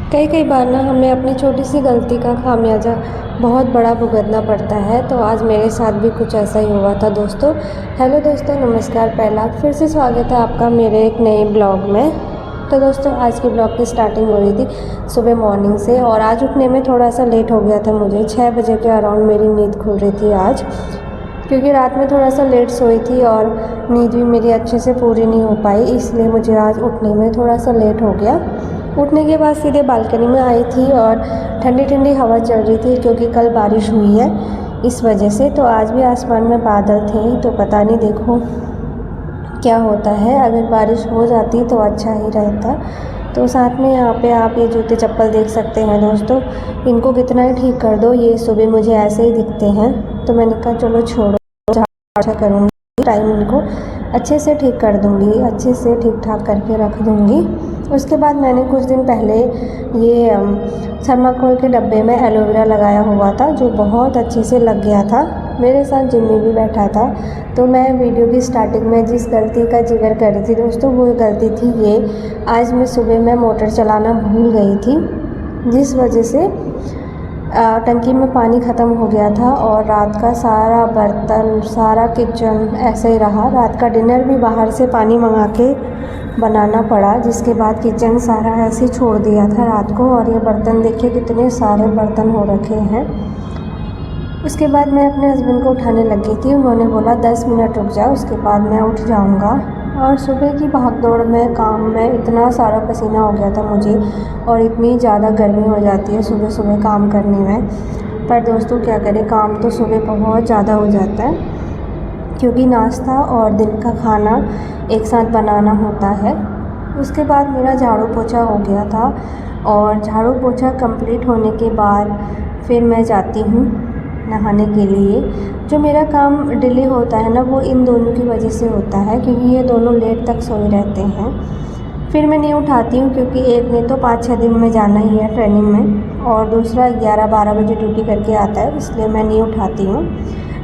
कई कई बार ना हमें अपनी छोटी सी गलती का खामियाजा बहुत बड़ा भुगतना पड़ता है। तो आज मेरे साथ भी कुछ ऐसा ही हुआ था दोस्तों। हेलो दोस्तों, नमस्कार। पहला फिर से स्वागत है आपका मेरे एक नए ब्लॉग में। तो दोस्तों, आज के ब्लॉग की स्टार्टिंग हो रही थी सुबह मॉर्निंग से, और आज उठने में थोड़ा सा लेट हो गया था। मुझे 6 बजे के अराउंड मेरी नींद खुल रही थी आज, क्योंकि रात में थोड़ा सा लेट सोई थी और नींद भी मेरी अच्छे से पूरी नहीं हो पाई, इसलिए मुझे आज उठने में थोड़ा सा लेट हो गया। उठने के बाद सीधे बालकनी में आई थी और ठंडी ठंडी हवा चल रही थी, क्योंकि कल बारिश हुई है इस वजह से। तो आज भी आसमान में बादल थे, तो पता नहीं देखो क्या होता है। अगर बारिश हो जाती तो अच्छा ही रहता। तो साथ में यहाँ पे आप ये जूते चप्पल देख सकते हैं दोस्तों, इनको कितना ही ठीक कर दो, ये सुबह मुझे ऐसे ही दिखते हैं। तो मैंने कहा चलो छोड़ो, अच्छा करूँगी, टाइम इनको अच्छे से ठीक कर दूँगी, अच्छे से ठीक ठाक करके रख दूँगी। उसके बाद मैंने कुछ दिन पहले ये थर्माकोल के डब्बे में एलोवेरा लगाया हुआ था, जो बहुत अच्छे से लग गया था। मेरे साथ जिम्मी भी बैठा था। तो मैं वीडियो की स्टार्टिंग में जिस गलती का जिक्र कर रही थी दोस्तों, वो गलती थी ये, आज मैं सुबह में मोटर चलाना भूल गई थी, जिस वजह से टंकी में पानी ख़त्म हो गया था और रात का सारा बर्तन, सारा किचन ऐसे ही रहा। रात का डिनर भी बाहर से पानी मंगा के बनाना पड़ा, जिसके बाद किचन सारा ऐसे छोड़ दिया था रात को। और ये बर्तन देखिए कितने सारे बर्तन हो रखे हैं। उसके बाद मैं अपने हस्बैंड को उठाने लगी थी, उन्होंने बोला 10 मिनट रुक जाओ, उसके बाद मैं उठ जाऊंगा। और सुबह की भागदौड़ में, काम में इतना सारा पसीना हो गया था मुझे, और इतनी ज़्यादा गर्मी हो जाती है सुबह सुबह काम करने में। पर दोस्तों क्या करें, काम तो सुबह बहुत ज़्यादा हो जाता है, क्योंकि नाश्ता और दिन का खाना एक साथ बनाना होता है। उसके बाद मेरा झाड़ू पोछा हो गया था, और झाड़ू पोछा कंप्लीट होने के बाद फिर मैं जाती हूँ नहाने के लिए। जो मेरा काम डिले होता है ना, वो इन दोनों की वजह से होता है, क्योंकि ये दोनों लेट तक सोए रहते हैं। फिर मैं नहीं उठाती हूँ, क्योंकि एक ने तो 5-6 दिन में जाना ही है ट्रेनिंग में, और दूसरा 11-12 बजे ड्यूटी करके आता है, इसलिए मैं नहीं उठाती हूँ।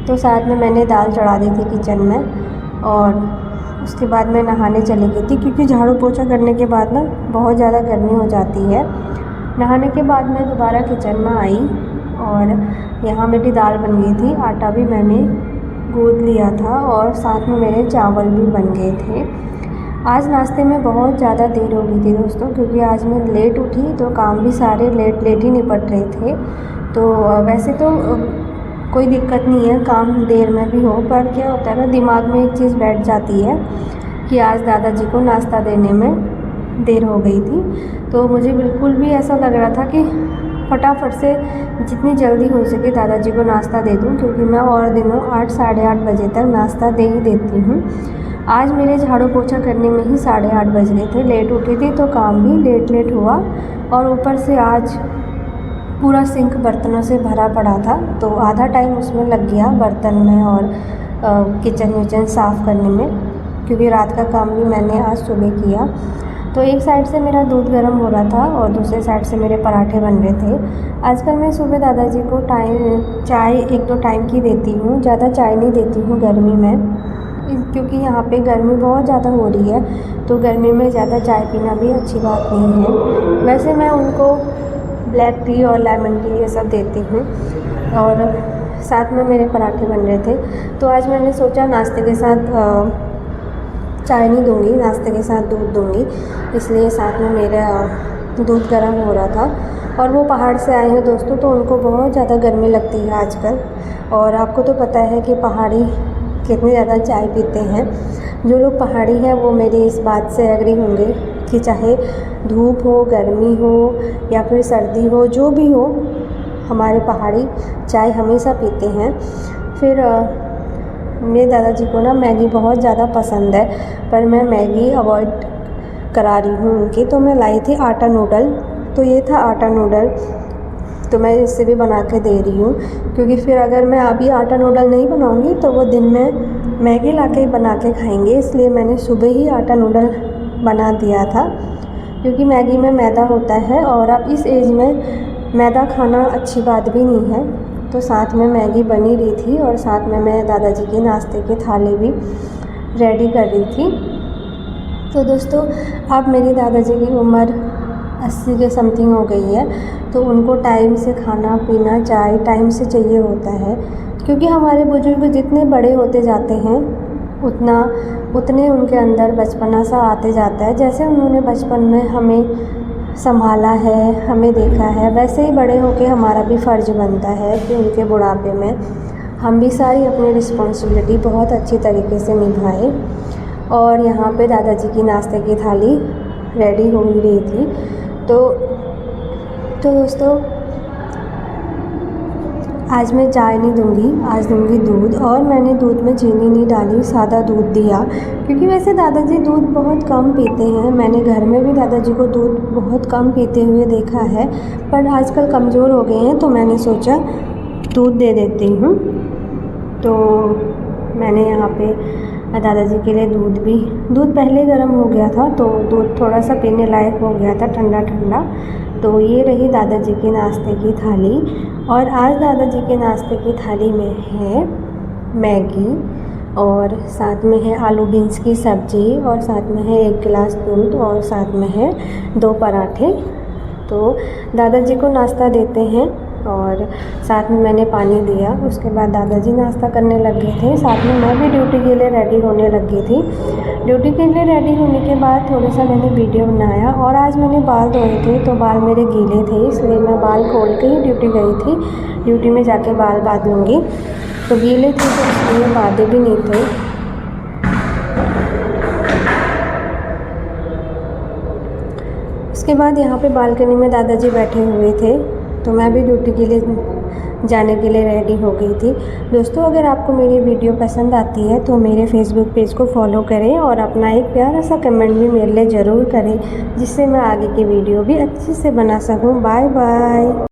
तो साथ में मैंने दाल चढ़ा दी थी किचन में, और उसके बाद मैं नहाने चली गई थी, क्योंकि झाड़ू पोछा करने के बाद ना बहुत ज़्यादा गर्मी हो जाती है। नहाने के बाद मैं दोबारा किचन में आई, और यहाँ मेरी दाल बन गई थी, आटा भी मैंने गूँथ लिया था, और साथ में मेरे चावल भी बन गए थे। आज नाश्ते में बहुत ज़्यादा देर हो गई थी दोस्तों, क्योंकि आज मैं लेट उठी, तो काम भी सारे लेट लेट ही निपट रहे थे। तो वैसे तो कोई दिक्कत नहीं है काम देर में भी हो, पर क्या होता है ना, दिमाग में एक चीज़ बैठ जाती है कि आज दादाजी को नाश्ता देने में देर हो गई थी। तो मुझे बिल्कुल भी ऐसा लग रहा था कि फटाफट से जितनी जल्दी हो सके दादाजी को नाश्ता दे दूं, क्योंकि मैं और दिनों 8 साढ़े 8 बजे तक नाश्ता दे ही देती हूँ। आज मेरे झाड़ू पोछा करने में ही 8:30 बज गए थे, लेट उठी थी तो काम भी लेट लेट हुआ, और ऊपर से आज पूरा सिंक बर्तनों से भरा पड़ा था, तो आधा टाइम उसमें लग गया बर्तन में और किचन विचन साफ़ करने में, क्योंकि रात का काम भी मैंने आज सुबह किया। तो एक साइड से मेरा दूध गर्म हो रहा था और दूसरे साइड से मेरे पराठे बन रहे थे। आजकल मैं सुबह दादाजी को चाय 1-2 टाइम की देती हूँ, ज़्यादा चाय नहीं देती हूँ गर्मी में, क्योंकि यहाँ पे गर्मी बहुत ज़्यादा हो रही है, तो गर्मी में ज़्यादा चाय पीना भी अच्छी बात नहीं है। वैसे मैं उनको ब्लैक टी और लेमन टी ये सब देती हूँ, और साथ में मेरे पराठे बन रहे थे। तो आज मैंने सोचा नाश्ते के साथ चाय नहीं दूँगी, नाश्ते के साथ दूध दूँगी, इसलिए साथ में मेरा दूध गर्म हो रहा था। और वो पहाड़ से आए हैं दोस्तों, तो उनको बहुत ज़्यादा गर्मी लगती है आजकल, और आपको तो पता है कि पहाड़ी कितनी ज़्यादा चाय पीते हैं। जो लोग पहाड़ी हैं वो मेरी इस बात से एग्री होंगे कि चाहे धूप हो, गर्मी हो या फिर सर्दी हो, जो भी हो, हमारे पहाड़ी चाय हमेशा पीते हैं। फिर मेरे दादाजी को ना मैगी बहुत ज़्यादा पसंद है, पर मैं मैगी अवॉइड करा रही हूँ उनकी। तो मैं लाई थी आटा नूडल, तो ये था आटा नूडल, तो मैं इससे भी बना के दे रही हूँ, क्योंकि फिर अगर मैं अभी आटा नूडल नहीं बनाऊँगी तो वो दिन में मैगी ला के बना के खाएँगे, इसलिए मैंने सुबह ही आटा नूडल बना दिया था। क्योंकि मैगी में मैदा होता है, और अब इस एज में मैदा खाना अच्छी बात भी नहीं है। तो साथ में मैगी बनी रही थी, और साथ में मैं दादाजी के नाश्ते के थाली भी रेडी कर रही थी। तो दोस्तों, अब मेरे दादाजी की उम्र 80 के समथिंग हो गई है। तो उनको टाइम से खाना पीना चाय टाइम से चाहिए होता है, क्योंकि हमारे बुज़ुर्ग जितने बड़े होते जाते हैं उतने उनके अंदर बचपना सा आते जाता है। जैसे उन्होंने बचपन में हमें संभाला है, हमें देखा है, वैसे ही बड़े होकर हमारा भी फ़र्ज़ बनता है कि उनके बुढ़ापे में हम भी सारी अपनी रिस्पॉन्सिबिलिटी बहुत अच्छी तरीके से निभाएं। और यहाँ पे दादाजी की नाश्ते की थाली रेडी हो ही रही थी। तो दोस्तों, आज मैं चाय नहीं दूँगी, आज दूँगी दूध। और मैंने दूध में चीनी नहीं डाली, सादा दूध दिया, क्योंकि वैसे दादाजी दूध बहुत कम पीते हैं। मैंने घर में भी दादाजी को दूध बहुत कम पीते हुए देखा है, पर आजकल कमज़ोर हो गए हैं, तो मैंने सोचा दूध दे देती हूँ। तो मैंने यहाँ पे दादाजी के लिए दूध पहले गर्म हो गया था, तो दूध थोड़ा सा पीने लायक हो गया था, ठंडा ठंडा। तो ये रही दादाजी की नाश्ते की थाली। और आज दादाजी के नाश्ते की थाली में है मैगी, और साथ में है आलू बीन्स की सब्ज़ी, और साथ में है 1 गिलास दूध, और साथ में है 2 पराठे। तो दादाजी को नाश्ता देते हैं, और साथ में मैंने पानी दिया। उसके बाद दादाजी नाश्ता करने लगे थे, साथ में मैं भी ड्यूटी के लिए रेडी होने लगी थी। ड्यूटी के लिए रेडी होने के बाद थोड़ा सा मैंने वीडियो बनाया। और आज मैंने बाल धोए थे, तो बाल मेरे गीले थे, इसलिए मैं बाल खोल के ही ड्यूटी गई थी। ड्यूटी में जाके बाल बांध लूँगी, तो गीले थे तो इसलिए बांधे भी नहीं थे। उसके बाद यहाँ पे बालकनी में दादाजी बैठे हुए थे, तो मैं भी ड्यूटी के लिए जाने के लिए रेडी हो गई थी। दोस्तों, अगर आपको मेरी वीडियो पसंद आती है तो मेरे फेसबुक पेज को फॉलो करें, और अपना एक प्यारा सा कमेंट भी मेरे लिए ज़रूर करें, जिससे मैं आगे की वीडियो भी अच्छे से बना सकूं। Bye bye.